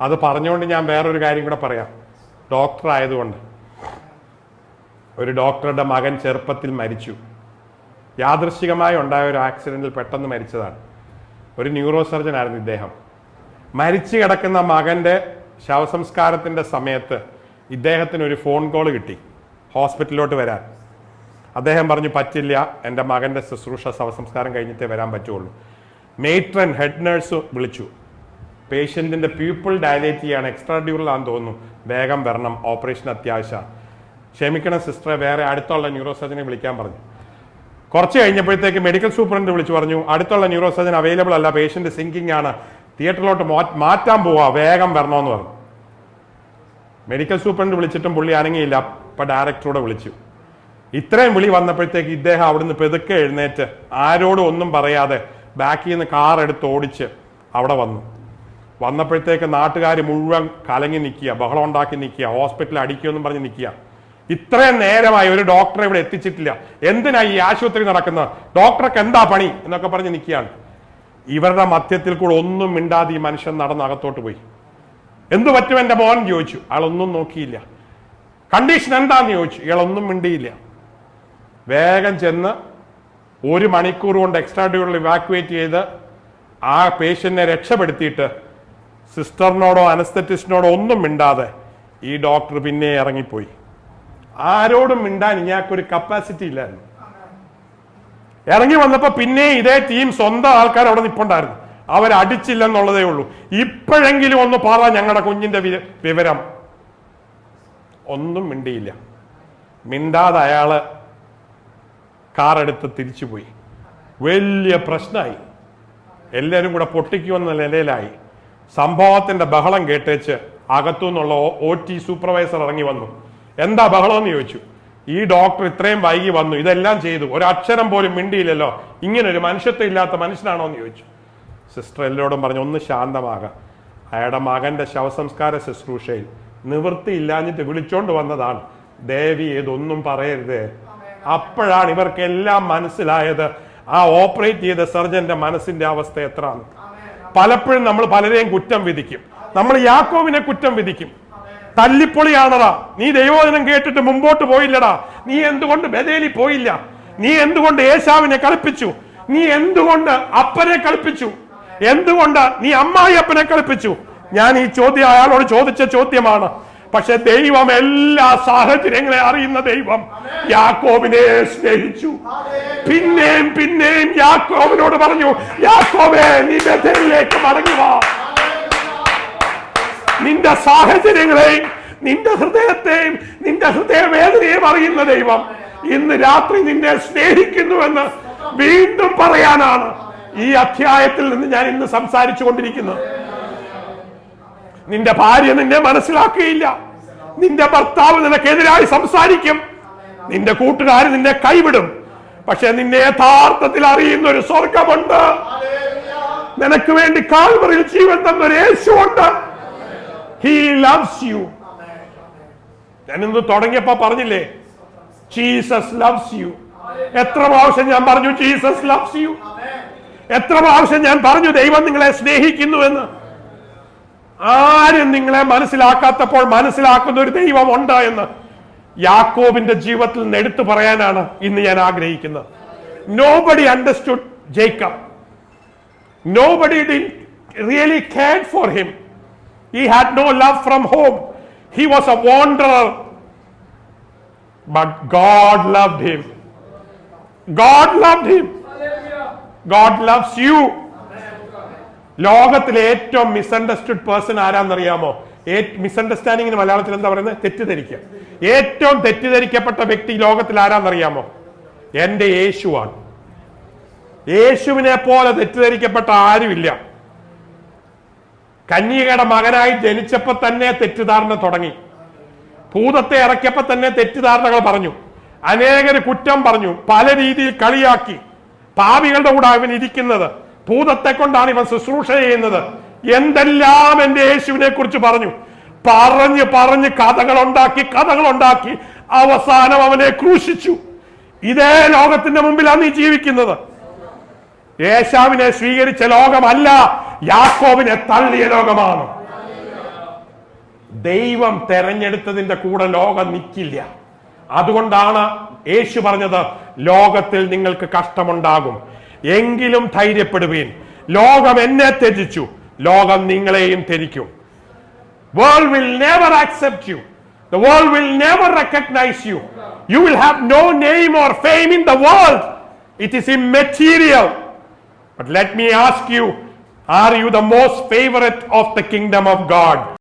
അത് പറഞ്ഞുകൊണ്ട് ഞാൻ വേറൊരു കാര്യം കൂടെ പറയാം. ഡോക്ടർ ആയതുകൊണ്ട്, ഒരു ഡോക്ടറുടെ മകൻ ചെറുപ്പത്തിൽ മരിച്ചു. യാദൃശ്ചികമായി ഉണ്ടായ ഒരു ആക്സിഡന്റിൽ പെട്ടെന്ന് മരിച്ചതാണ്. ഒരു ന്യൂറോ സർജൻ ആയിരുന്നു ഇദ്ദേഹം. മരിച്ചു കിടക്കുന്ന മകന്റെ ശവസംസ്കാരത്തിന്റെ സമയത്ത് ഇദ്ദേഹത്തിന് ഒരു ഫോൺ കോൾ കിട്ടി ഹോസ്പിറ്റലിലോട്ട് വരാൻ. അദ്ദേഹം പറഞ്ഞു, പറ്റില്ല, എൻ്റെ മകന്റെ ശുശ്രൂഷ ശവസംസ്കാരം കഴിഞ്ഞിട്ടേ വരാൻ പറ്റുള്ളൂ. മെയ്ട്രൻ ഹെഡ് നേഴ്സ് വിളിച്ചു, പേഷ്യന്റിന്റെ പ്യൂപ്പിൾ ഡയലേറ്റ് ചെയ്യാണ്, എക്സ്ട്രാ ഡ്യൂറൽ ആണെന്ന് തോന്നുന്നു, വേഗം വരണം, ഓപ്പറേഷൻ അത്യാവശ്യമാണ്. ക്ഷമിക്കണം സിസ്റ്ററെ, വേറെ അടുത്തുള്ള ന്യൂറോ സർജനെ വിളിക്കാൻ പറഞ്ഞു. കുറച്ച് കഴിഞ്ഞപ്പോഴത്തേക്ക് മെഡിക്കൽ സൂപ്രണ്ട് വിളിച്ചു പറഞ്ഞു, അടുത്തുള്ള ന്യൂറോ സർജൻ അവൈലബിൾ അല്ല, പേഷ്യന്റ് സിങ്കിങ് ആണ്, തിയേറ്ററിലോട്ട് മാറ്റാൻ പോവാ, വേഗം വരണമെന്ന് പറഞ്ഞു. മെഡിക്കൽ സൂപ്രണ്ട് വിളിച്ചിട്ടും പുള്ളി അനങ്ങിയില്ല. അപ്പൊ ഡയറക്ടറോടെ വിളിച്ചു. ഇത്രയും വിളി വന്നപ്പോഴത്തേക്ക് ഇദ്ദേഹം അവിടുന്ന് പെതുക്കെ എഴുന്നേറ്റ് ആരോടും ഒന്നും പറയാതെ ബാക്കിൽ നിന്ന് കാർ എടുത്ത് ഓടിച്ച് അവിടെ വന്നപ്പോഴത്തേക്ക് നാട്ടുകാർ മുഴുവൻ കലങ്ങി നിൽക്കുക, ബഹളം ഉണ്ടാക്കി നിൽക്കുക, ഹോസ്പിറ്റലിൽ അടിക്കുമെന്നും പറഞ്ഞ് നിൽക്കുക. ഇത്രയും നേരമായി ഒരു ഡോക്ടറെ ഇവിടെ എത്തിച്ചിട്ടില്ല, എന്തിനാ ഈ ആശുപത്രി നടക്കുന്നത്, ഡോക്ടർക്ക് എന്താ പണി എന്നൊക്കെ പറഞ്ഞ് നിൽക്കുകയാണ്. ഇവരുടെ മധ്യത്തിൽ കൂടെ ഒന്നും മിണ്ടാതെ ഈ മനുഷ്യൻ നടന്നകത്തോട്ട് പോയി. എന്തു പറ്റും എൻ്റെ മോൻ ചോദിച്ചു. അയാളൊന്നും നോക്കിയില്ല. കണ്ടീഷൻ എന്താന്ന് ചോദിച്ചു. ഇയാളൊന്നും മിണ്ടിയില്ല. വേഗം ചെന്ന് 1 മണിക്കൂർ കൊണ്ട് എക്സ്ട്രാ ഡ്യൂറിൽ ഇവാക്യുവേറ്റ് ചെയ്ത് ആ പേഷ്യന്റിനെ രക്ഷപ്പെടുത്തിയിട്ട് സിസ്റ്ററിനോടോ അനസ്തറ്റിസ്റ്റിനോടോ ഒന്നും മിണ്ടാതെ ഈ ഡോക്ടർ പിന്നെ ഇറങ്ങിപ്പോയി. ആരോടും മിണ്ടാൻ ഇയാൾക്കൊരു കപ്പാസിറ്റി ഇല്ലായിരുന്നു. ഇറങ്ങി വന്നപ്പോ പിന്നെ ഇതേ ടീം സ്വന്തം ആൾക്കാർ അവിടെ നിൽപ്പുണ്ടായിരുന്നു. അവരടിച്ചില്ലെന്നുള്ളതേ ഉള്ളൂ. ഇപ്പോഴെങ്കിലും ഒന്ന് പറ ഞങ്ങളുടെ കുഞ്ഞിന്റെ വിവരം. ഒന്നും മിണ്ടിയില്ല. മിണ്ടാതെ അയാള് കാറെടുത്ത് തിരിച്ചുപോയി. വലിയ പ്രശ്നമായി. എല്ലാവരും കൂടെ പൊട്ടിക്കുമെന്ന നിലയിലായി. സംഭവത്തിന്റെ ബഹളം കേട്ടേച്ച് അകത്തു നിന്നുള്ള OT സൂപ്പർവൈസർ ഇറങ്ങി വന്നു. എന്താ ബഹളം എന്ന് ചോദിച്ചു. ഈ ഡോക്ടർ ഇത്രയും വൈകി വന്നു, ഇതെല്ലാം ചെയ്തു, ഒരക്ഷരം പോലും മിണ്ടിയില്ലല്ലോ, ഇങ്ങനൊരു മനുഷ്യത്വം ഇല്ലാത്ത മനുഷ്യനാണോ എന്ന് ചോദിച്ചു. സിസ്റ്റർ എല്ലാവരോടും പറഞ്ഞു, ഒന്ന് ശാന്തമാകാം, അയാളുടെ മകന്റെ ശവസംസ്കാര ശുശ്രൂഷയിൽ നിവൃത്തിയില്ലാഞ്ഞിട്ട് വിളിച്ചോണ്ട് വന്നതാണ്, ദേവി ഇതൊന്നും പറയരുത്. അപ്പോഴാണ് ഇവർക്കെല്ലാം മനസ്സിലായത് ആ ഓപ്പറേറ്റ് ചെയ്ത സർജന്റെ മനസ്സിന്റെ അവസ്ഥ എത്രയാണ്. പലപ്പോഴും നമ്മൾ പലരെയും കുറ്റം വിധിക്കും. നമ്മൾ യാക്കോബിനെ കുറ്റം വിധിക്കും. തല്ലിപ്പൊളിയാണടാ, നീ ദൈവവചനം കേട്ടിട്ട് മുമ്പോട്ട് പോയില്ലടാ, നീ എന്തുകൊണ്ട് ബഥേലിൽ പോയില്ല, നീ എന്തുകൊണ്ട് ഏശാവിനെ കളിപ്പിച്ചു, നീ എന്തുകൊണ്ട് അപ്പനെ കളിപ്പിച്ചു, എന്തുകൊണ്ട് നീ അമ്മായി അപ്പനെ കളിപ്പിച്ചു. ഞാൻ ഈ ചോദ്യം അയാളോട് ചോദിച്ച ചോദ്യമാണ്. പക്ഷെ ദൈവം എല്ലാ സാഹചര്യങ്ങളെ അറിയുന്ന ദൈവം യാക്കോബിനെ സ്നേഹിച്ചു. പിന്നെയും പിന്നെയും യാക്കോബിനോട് പറഞ്ഞു, യാക്കോബേ നീ ബഥേലിലേക്ക് മടങ്ങി വാ. നിന്റെ സാഹചര്യങ്ങളെയും നിന്റെ ഹൃദയത്തെയും നിന്റെ ഹൃദയവേദനയും അറിയുന്ന ദൈവം ഇന്ന് രാത്രി നിന്നെ സ്നേഹിക്കുന്നുവെന്ന് വീണ്ടും പറയാനാണ് ഈ അധ്യായത്തിൽ നിന്ന് ഞാൻ ഇന്ന് സംസാരിച്ചു കൊണ്ടിരിക്കുന്നത്. നിന്റെ ഭാര്യ നിന്നെ മനസ്സിലാക്കുകയില്ല, നിന്റെ ഭർത്താവ് നിനക്കെതിരായി സംസാരിക്കും, നിന്റെ കൂട്ടുകാർ നിന്നെ കൈവിടും. പക്ഷെ നിന്നെ യഥാർത്ഥത്തിൽ അറിയുന്ന ഒരു സ്വർഗമുണ്ട്. നിനക്ക് വേണ്ടി കാൽവറിയിൽ ജീവൻ തന്നൊരു യേശുവുണ്ട്. He loves you. ഞാനിന്ന് തുടങ്ങിയപ്പോ പറഞ്ഞില്ലേ, ജീസസ് ലവ്സ് യു. എത്ര പ്രാവശ്യം ഞാൻ പറഞ്ഞു ജീസസ് ലവ്സ് യു? എത്ര പ്രാവശ്യം ഞാൻ പറഞ്ഞു ദൈവം നിങ്ങളെ സ്നേഹിക്കുന്നു എന്ന്? ആരും നിങ്ങളെ മനസ്സിലാക്കാത്തപ്പോൾ മനസ്സിലാക്കുന്ന ഒരു ദൈവം ഉണ്ട് എന്ന് യാക്കോബിന്റെ ജീവിതത്തിൽ നിന്ന് എടുത്തു പറയാനാണ് ഇന്ന് ഞാൻ ആഗ്രഹിക്കുന്നത്. Nobody understood Jacob. Nobody really cared for him. He had no love from home. He was a wanderer. But God loved him. God loved him. God loves you. ലോകത്തിലെ ഏറ്റവും മിസ്അണ്ടർസ്റ്റുഡ് പേഴ്സൺ ആരാന്നറിയാമോ? മിസ്അണ്ടർസ്റ്റാൻഡിങ്ങിന് മലയാളത്തിൽ എന്താ പറയുന്നത്? തെറ്റിദ്ധരിക്കുക. ഏറ്റവും തെറ്റിദ്ധരിക്കപ്പെട്ട വ്യക്തി ലോകത്തിൽ ആരാന്നറിയാമോ? എന്റെ യേശുവാണ്. യേശുവിനെ പോലെ തെറ്റിദ്ധരിക്കപ്പെട്ട ആരുമില്ല. കന്യകയുടെ മകനായി ജനിച്ചപ്പോ തന്നെ തെറ്റിദ്ധാരണ തുടങ്ങി. ഭൂതത്തെ ഇറക്കിയപ്പോ തന്നെ തെറ്റിദ്ധാരണകൾ പറഞ്ഞു. അനേകര് കുറ്റം പറഞ്ഞു, പല രീതിയിൽ കളിയാക്കി. പാപികളുടെ കൂടെ അവൻ ഇരിക്കുന്നത്, ഭൂതത്തെ കൊണ്ടാണ് ഇവൻ ശുശ്രൂഷ ചെയ്യുന്നത്, എന്തെല്ലാം എന്റെ യേശുവിനെ കുറിച്ച് പറഞ്ഞു. പറഞ്ഞ് പറഞ്ഞ് കഥകളുണ്ടാക്കി അവസാനം അവനെ ക്രൂശിച്ചു. ഇതേ ലോകത്തിന്റെ മുമ്പിലാണ് നീ ജീവിക്കുന്നത്. ഏശാവിനെ സ്വീകരിച്ച ലോകമല്ല, യാക്കോബിനെ തള്ളിയ ലോകമാണ്. ദൈവം തെരഞ്ഞെടുത്തതിന്റെ കൂടെ ലോകം നിൽക്കില്ല. അതുകൊണ്ടാണ് യേശു പറഞ്ഞത്, ലോകത്തിൽ നിങ്ങൾക്ക് കഷ്ടമുണ്ടാകും, എങ്കിലും ധൈര്യപ്പെടുവീൻ, ലോകം എന്നെ ത്യജിച്ചു, ലോകം നിങ്ങളെയും ത്യജിക്കും. World will never accept you. The world will never recognize you. You will have no name or fame in the world. It is immaterial. But let me ask you, are you the most favorite of the kingdom of God?